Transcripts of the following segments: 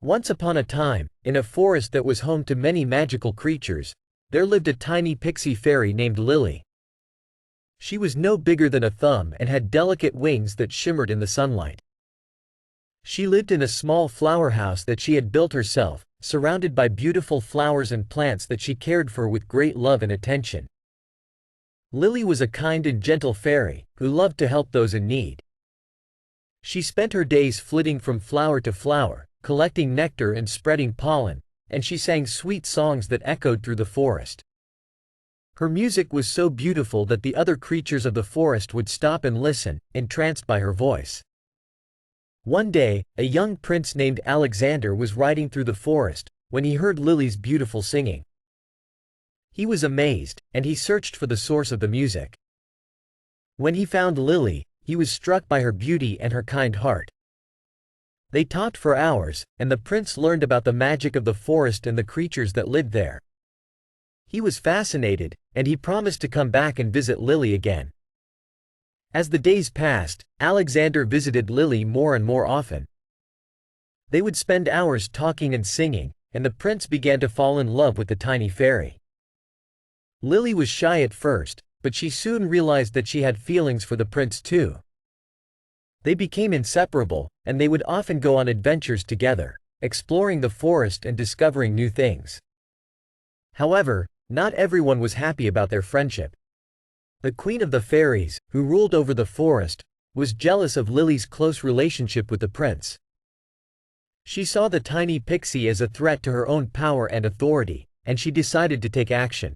Once upon a time, in a forest that was home to many magical creatures, there lived a tiny pixie fairy named Lily. She was no bigger than a thumb and had delicate wings that shimmered in the sunlight. She lived in a small flower house that she had built herself, surrounded by beautiful flowers and plants that she cared for with great love and attention. Lily was a kind and gentle fairy, who loved to help those in need. She spent her days flitting from flower to flower, collecting nectar and spreading pollen, and she sang sweet songs that echoed through the forest. Her music was so beautiful that the other creatures of the forest would stop and listen, entranced by her voice. One day, a young prince named Alexander was riding through the forest when he heard Lily's beautiful singing. He was amazed, and he searched for the source of the music. When he found Lily, he was struck by her beauty and her kind heart. They talked for hours, and the prince learned about the magic of the forest and the creatures that lived there. He was fascinated, and he promised to come back and visit Lily again. As the days passed, Alexander visited Lily more and more often. They would spend hours talking and singing, and the prince began to fall in love with the tiny fairy. Lily was shy at first, but she soon realized that she had feelings for the prince too. They became inseparable, and they would often go on adventures together, exploring the forest and discovering new things. However, not everyone was happy about their friendship. The queen of the fairies, who ruled over the forest, was jealous of Lily's close relationship with the prince. She saw the tiny pixie as a threat to her own power and authority, and she decided to take action.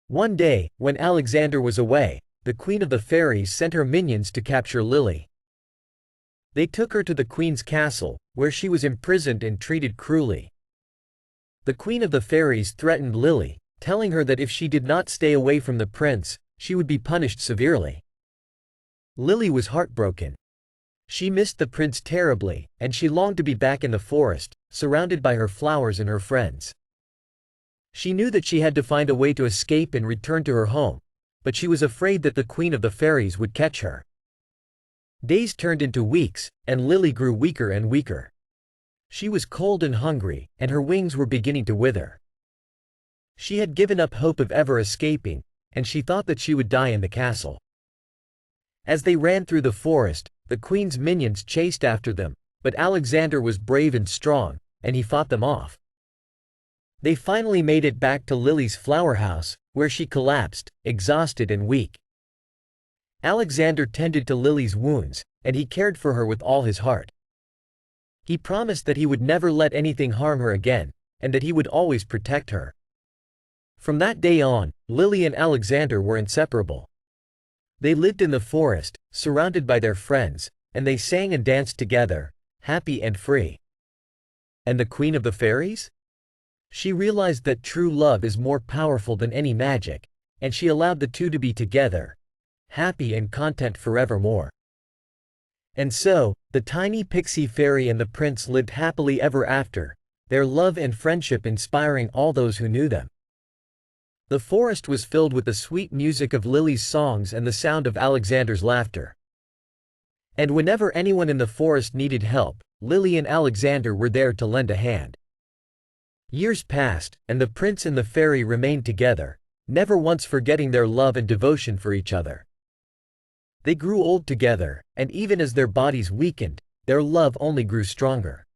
One day, when Alexander was away, the queen of the fairies sent her minions to capture Lily. They took her to the queen's castle, where she was imprisoned and treated cruelly. The queen of the fairies threatened Lily, telling her that if she did not stay away from the prince, she would be punished severely. Lily was heartbroken. She missed the prince terribly, and she longed to be back in the forest, surrounded by her flowers and her friends. She knew that she had to find a way to escape and return to her home, but she was afraid that the queen of the fairies would catch her. Days turned into weeks, and Lily grew weaker and weaker. She was cold and hungry, and her wings were beginning to wither. She had given up hope of ever escaping, and she thought that she would die in the castle. As they ran through the forest, the queen's minions chased after them, but Alexander was brave and strong, and he fought them off. They finally made it back to Lily's flower house, where she collapsed, exhausted and weak. Alexander tended to Lily's wounds, and he cared for her with all his heart. He promised that he would never let anything harm her again, and that he would always protect her. From that day on, Lily and Alexander were inseparable. They lived in the forest, surrounded by their friends, and they sang and danced together, happy and free. And the queen of the fairies? She realized that true love is more powerful than any magic, and she allowed the two to be together, happy and content forevermore. And so, the tiny pixie fairy and the prince lived happily ever after, their love and friendship inspiring all those who knew them. The forest was filled with the sweet music of Lily's songs and the sound of Alexander's laughter. And whenever anyone in the forest needed help, Lily and Alexander were there to lend a hand. Years passed, and the prince and the fairy remained together, never once forgetting their love and devotion for each other. They grew old together, and even as their bodies weakened, their love only grew stronger.